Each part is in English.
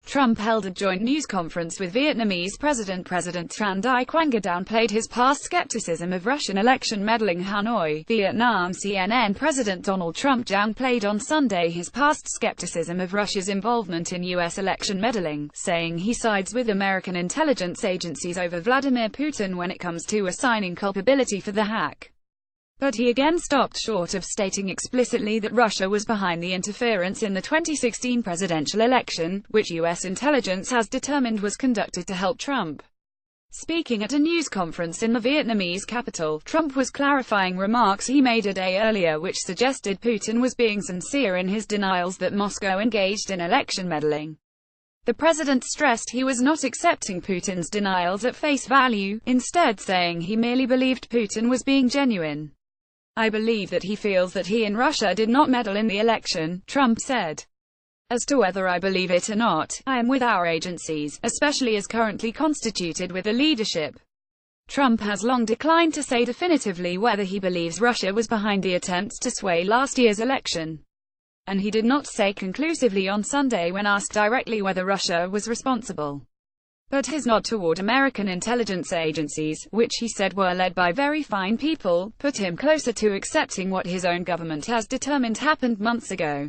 Trump held a joint news conference with Vietnamese President Tran Dai Quang downplayed his past skepticism of Russian election meddling Hanoi, Vietnam. CNN President Donald Trump downplayed on Sunday his past skepticism of Russia's involvement in U.S. election meddling, saying he sides with American intelligence agencies over Vladimir Putin when it comes to assigning culpability for the hack. But he again stopped short of stating explicitly that Russia was behind the interference in the 2016 presidential election, which U.S. intelligence has determined was conducted to help Trump. Speaking at a news conference in the Vietnamese capital, Trump was clarifying remarks he made a day earlier which suggested Putin was being sincere in his denials that Moscow engaged in election meddling. The president stressed he was not accepting Putin's denials at face value, instead saying he merely believed Putin was being genuine. "I believe that he feels that he and Russia did not meddle in the election," Trump said. "As to whether I believe it or not, I am with our agencies, especially as currently constituted with the leadership." Trump has long declined to say definitively whether he believes Russia was behind the attempts to sway last year's election. And he did not say conclusively on Sunday when asked directly whether Russia was responsible. But his nod toward American intelligence agencies, which he said were led by very fine people, put him closer to accepting what his own government has determined happened months ago.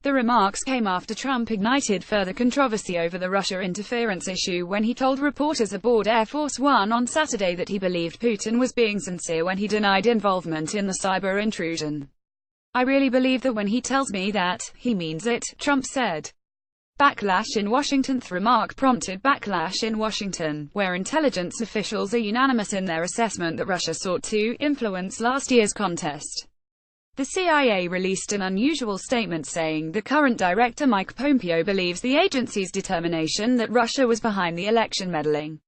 The remarks came after Trump ignited further controversy over the Russia interference issue when he told reporters aboard Air Force One on Saturday that he believed Putin was being sincere when he denied involvement in the cyber intrusion. "I really believe that when he tells me that, he means it," Trump said. Backlash in Washington. The remark prompted backlash in Washington, where intelligence officials are unanimous in their assessment that Russia sought to influence last year's contest. The CIA released an unusual statement saying the current director Mike Pompeo believes the agency's determination that Russia was behind the election meddling.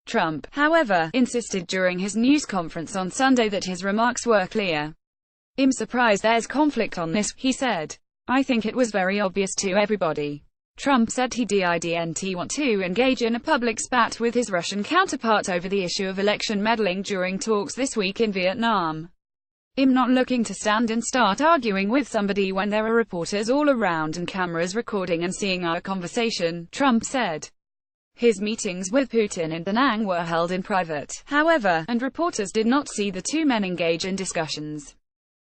Trump, however, insisted during his news conference on Sunday that his remarks were clear. "I'm surprised there's conflict on this," he said. "I think it was very obvious to everybody." Trump said he didn't want to engage in a public spat with his Russian counterpart over the issue of election meddling during talks this week in Vietnam. "I'm not looking to stand and start arguing with somebody when there are reporters all around and cameras recording and seeing our conversation," Trump said. His meetings with Putin in Da Nang were held in private, however, and reporters did not see the two men engage in discussions.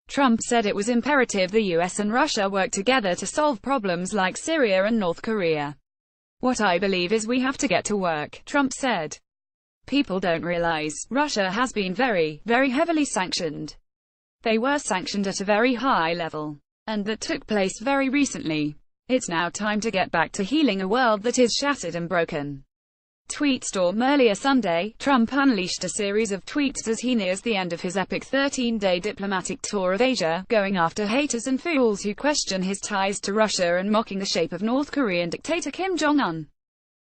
Trump said it was imperative the US and Russia work together to solve problems like Syria and North Korea. "What I believe is we have to get to work," Trump said. "People don't realize, Russia has been very, very heavily sanctioned. They were sanctioned at a very high level. And that took place very recently. It's now time to get back to healing a world that is shattered and broken." Tweet storm. Earlier Sunday, Trump unleashed a series of tweets as he nears the end of his epic 13-day diplomatic tour of Asia, going after haters and fools who question his ties to Russia and mocking the shape of North Korean dictator Kim Jong-un.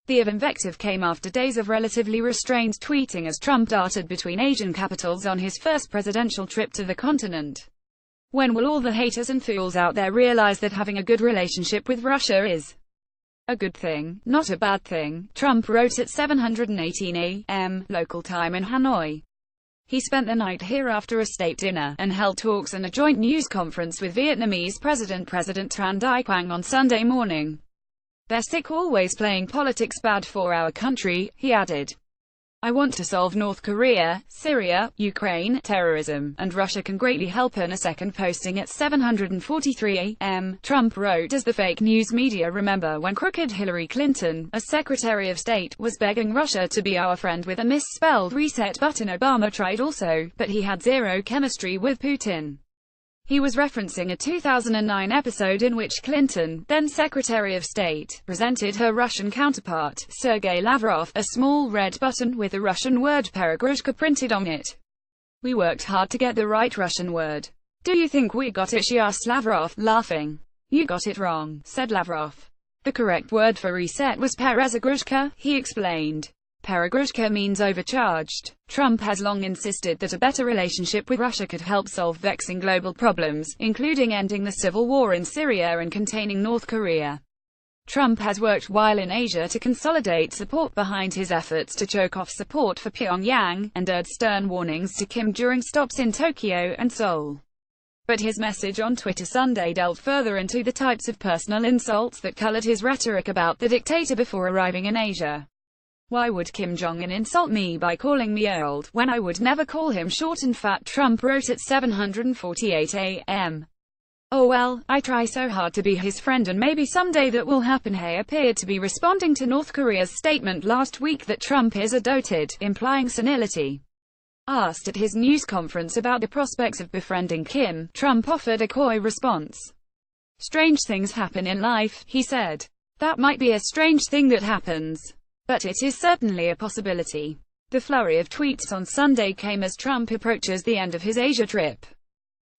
The invective came after days of relatively restrained tweeting as Trump darted between Asian capitals on his first presidential trip to the continent. "When will all the haters and fools out there realize that having a good relationship with Russia is a good thing, not a bad thing," Trump wrote at 7:18 a.m. local time in Hanoi. He spent the night here after a state dinner, and held talks and a joint news conference with Vietnamese President Tran Dai Quang on Sunday morning. "They're sick always playing politics bad for our country," he added. "I want to solve North Korea, Syria, Ukraine, terrorism, and Russia can greatly help." In a second posting at 7:43 a.m., Trump wrote, "Does the fake news media remember when crooked Hillary Clinton, as Secretary of State, was begging Russia to be our friend with a misspelled reset button? Obama tried also, but he had zero chemistry with Putin." He was referencing a 2009 episode in which Clinton, then Secretary of State, presented her Russian counterpart, Sergei Lavrov, a small red button with the Russian word Perigrushka printed on it. "We worked hard to get the right Russian word. Do you think we got it?" she asked Lavrov, laughing. "You got it wrong," said Lavrov. "The correct word for reset was Perezagrushka," he explained. Perigrushka means overcharged. Trump has long insisted that a better relationship with Russia could help solve vexing global problems, including ending the civil war in Syria and containing North Korea. Trump has worked while in Asia to consolidate support behind his efforts to choke off support for Pyongyang, and urged stern warnings to Kim during stops in Tokyo and Seoul. But his message on Twitter Sunday delved further into the types of personal insults that colored his rhetoric about the dictator before arriving in Asia. "Why would Kim Jong-un insult me by calling me old, when I would never call him short and fat?" Trump wrote at 7:48 a.m. "Oh well, I try so hard to be his friend and maybe someday that will happen." He appeared to be responding to North Korea's statement last week that Trump is a dotard, implying senility. Asked at his news conference about the prospects of befriending Kim, Trump offered a coy response. "Strange things happen in life," he said. "That might be a strange thing that happens, but it is certainly a possibility." The flurry of tweets on Sunday came as Trump approaches the end of his Asia trip.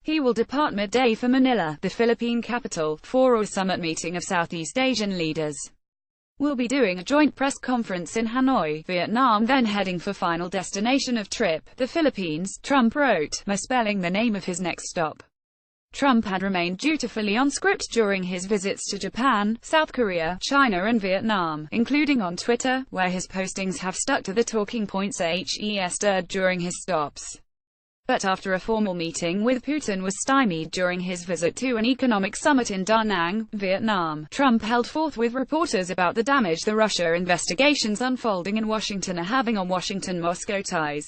He will depart midday for Manila, the Philippine capital, for a summit meeting of Southeast Asian leaders. "We'll be doing a joint press conference in Hanoi, Vietnam, then heading for final destination of trip, the Philippines," Trump wrote, misspelling the name of his next stop. Trump had remained dutifully on script during his visits to Japan, South Korea, China and Vietnam, including on Twitter, where his postings have stuck to the talking points he stirred during his stops. But after a formal meeting with Putin was stymied during his visit to an economic summit in Da Nang, Vietnam, Trump held forth with reporters about the damage the Russia investigations unfolding in Washington are having on Washington-Moscow ties.